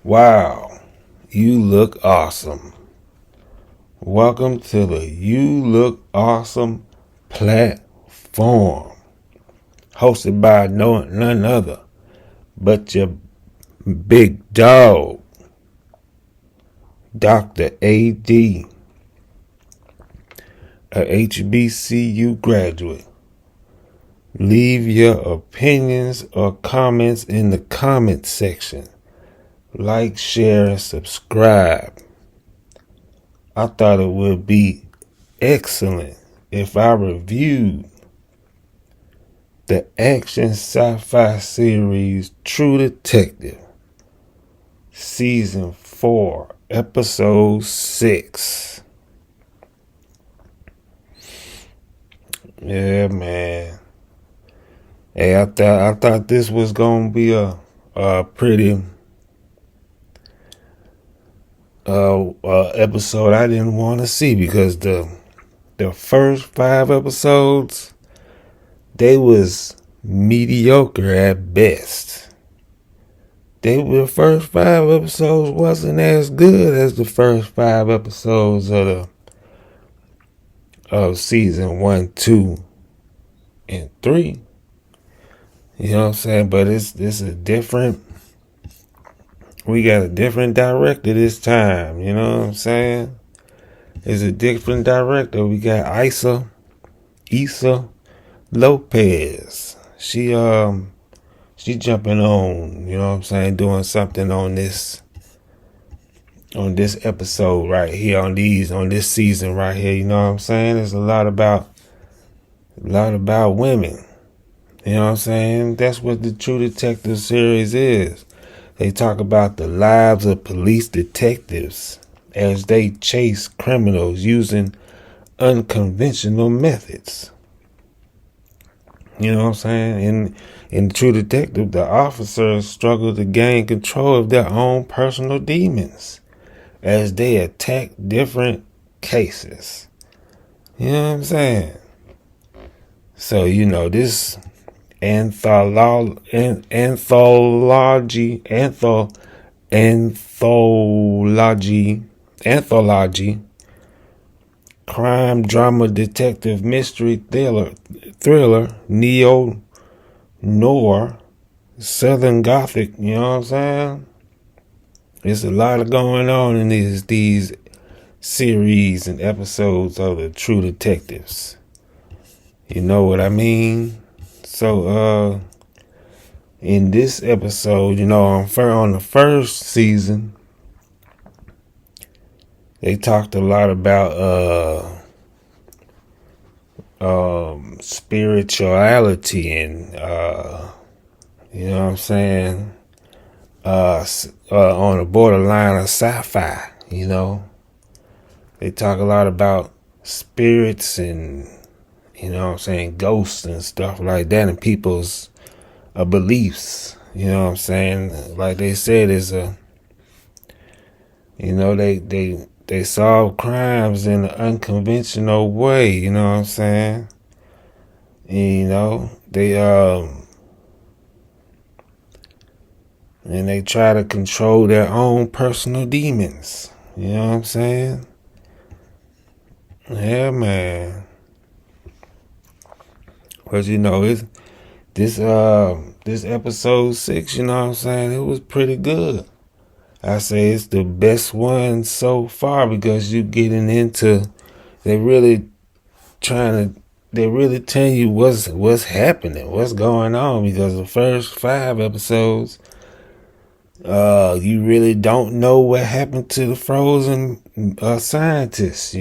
Wow, you look awesome. Welcome to the You Look Awesome platform, hosted by none other but your big dog, Dr. A.D., a HBCU graduate. Leave your opinions or comments in the comment section. Like, share, and subscribe. I thought it would be excellent if I reviewed the action sci-fi series True Detective, Season 4, Episode 6. Yeah, man. Hey, I thought this was gonna be a pretty episode I didn't want to see, because the first 5 episodes, they was mediocre at best. The first 5 episodes wasn't as good as the first 5 episodes of season 1, 2, and 3. You know what I'm saying? But it's a different. We got a different director this time. You know what I'm saying? It's a different director. We got Issa Lopez. She jumping on. You know what I'm saying? Doing something on this episode right here, on this season right here. You know what I'm saying? There's a lot about women. You know what I'm saying? That's what the True Detective series is. They talk about the lives of police detectives as they chase criminals using unconventional methods. You know what I'm saying? In True Detective, the officers struggle to gain control of their own personal demons as they attack different cases. You know what I'm saying? So, this anthology crime drama detective mystery thriller neo noir southern gothic. You know what I'm saying? There's a lot going on in these series and episodes of the True Detectives. You know what I mean? So, in this episode, on the first season, they talked a lot about spirituality and you know what I'm saying? On the borderline of sci-fi. They talk a lot about spirits and ghosts and stuff like that, and people's beliefs. You know what I'm saying? Like they said, they solve crimes in an unconventional way. You know what I'm saying? And, and they try to control their own personal demons. You know what I'm saying? Yeah, man. But it's this episode 6, you know what I'm saying? It was pretty good. I say it's the best one so far, because you getting into, they really telling you what's happening, what's going on, because the first 5 episodes, you really don't know what happened to the frozen scientists.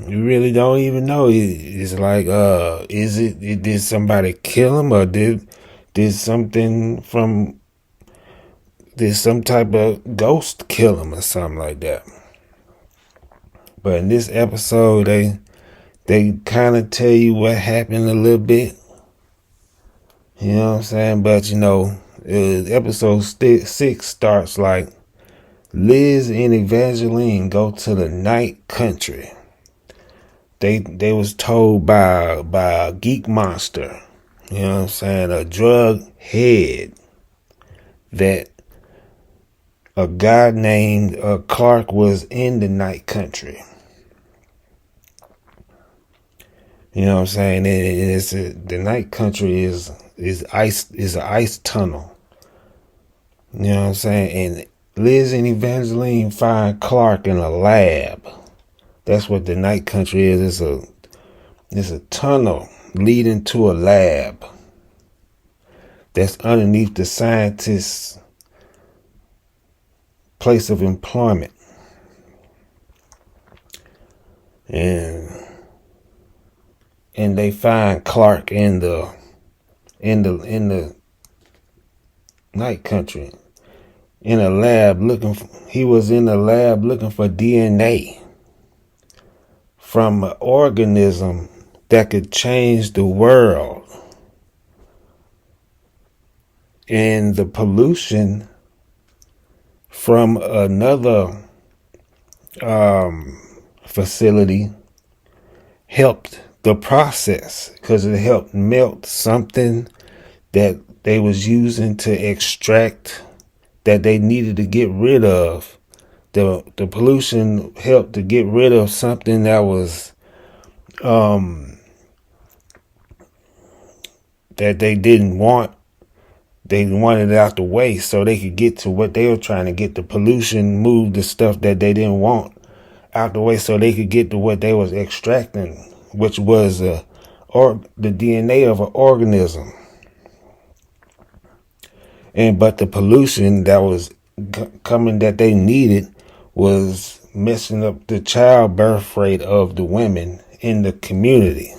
You really don't even know. It's like, did somebody kill him, or did some type of ghost kill him or something like that? But in this episode, they kind of tell you what happened a little bit. You know what I'm saying? But episode 6 starts like, Liz and Evangeline go to the night country. They was told by a geek monster, you know what I'm saying, a drug head, that a guy named Clark was in the night country. You know what I'm saying? The night country is an ice tunnel. You know what I'm saying? And Liz and Evangeline find Clark in a lab. That's what the night country is. It's a tunnel leading to a lab that's underneath the scientist's place of employment. And they find Clark in the night country in a lab he was in a lab looking for DNA from an organism that could change the world. And the pollution from another facility helped the process, because it helped melt something that they was using to extract, that they needed to get rid of. The pollution helped to get rid of something that was that they didn't want. They wanted it out the way so they could get to what they were trying to get. The pollution moved the stuff that they didn't want out the way so they could get to what they was extracting, which was the DNA of an organism. But the pollution that was coming that they needed was messing up the childbirth rate of the women in the community.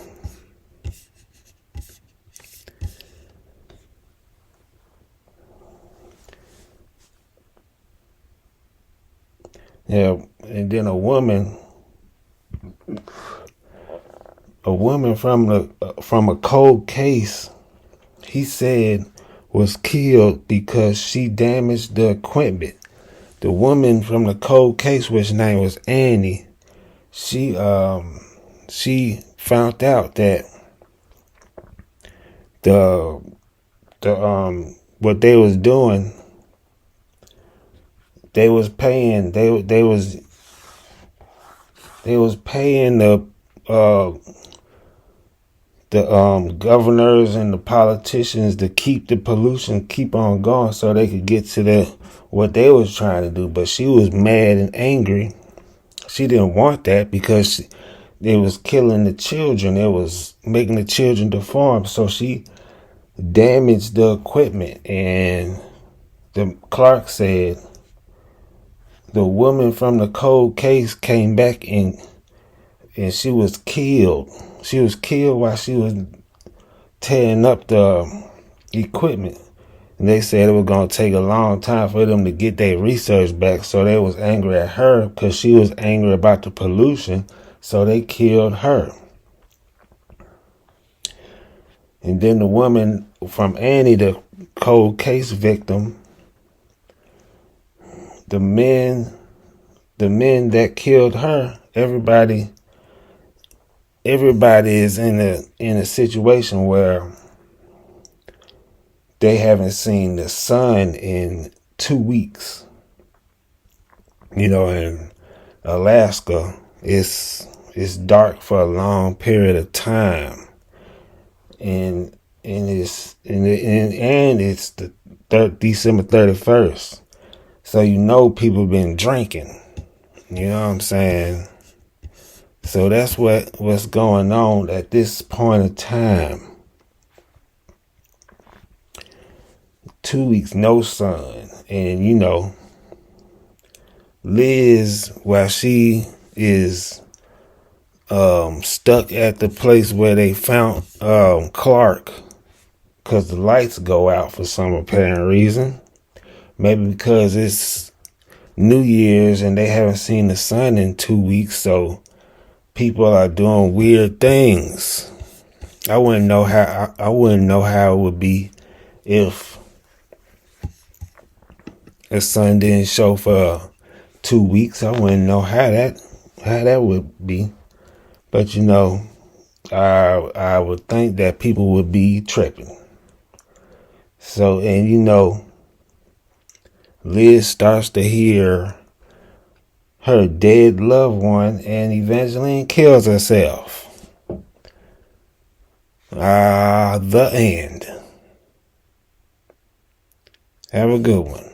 Yeah, and then a woman from a cold case, he said, was killed because she damaged the equipment. The woman from the cold case, which name was Annie, she found out that the what they was doing, they was paying the governors and the politicians to keep the pollution keep on going so they could get to what they was trying to do. But she was mad and angry. She didn't want that because it was killing the children. It was making the children deformed. So she damaged the equipment. And Clark said the woman from the cold case came back and she was killed. She was killed while she was tearing up the equipment. And they said it was going to take a long time for them to get their research back. So they was angry at her because she was angry about the pollution. So they killed her. And then the woman from Annie, the cold case victim, the men that killed her, everybody is in a situation where they haven't seen the sun in 2 weeks. You know, in Alaska, it's dark for a long period of time, and it's the December 31st. So people been drinking. You know what I'm saying? So that's what's going on at this point in time. 2 weeks, no sun. And Liz, while she is stuck at the place where they found Clark, because the lights go out for some apparent reason. Maybe because it's New Year's and they haven't seen the sun in 2 weeks, so people are doing weird things. I wouldn't know how it would be if the sun didn't show for 2 weeks. I wouldn't know how that would be. But I would think that people would be tripping. So, and Liz starts to hear her dead loved one, and Evangeline kills herself. The end. Have a good one.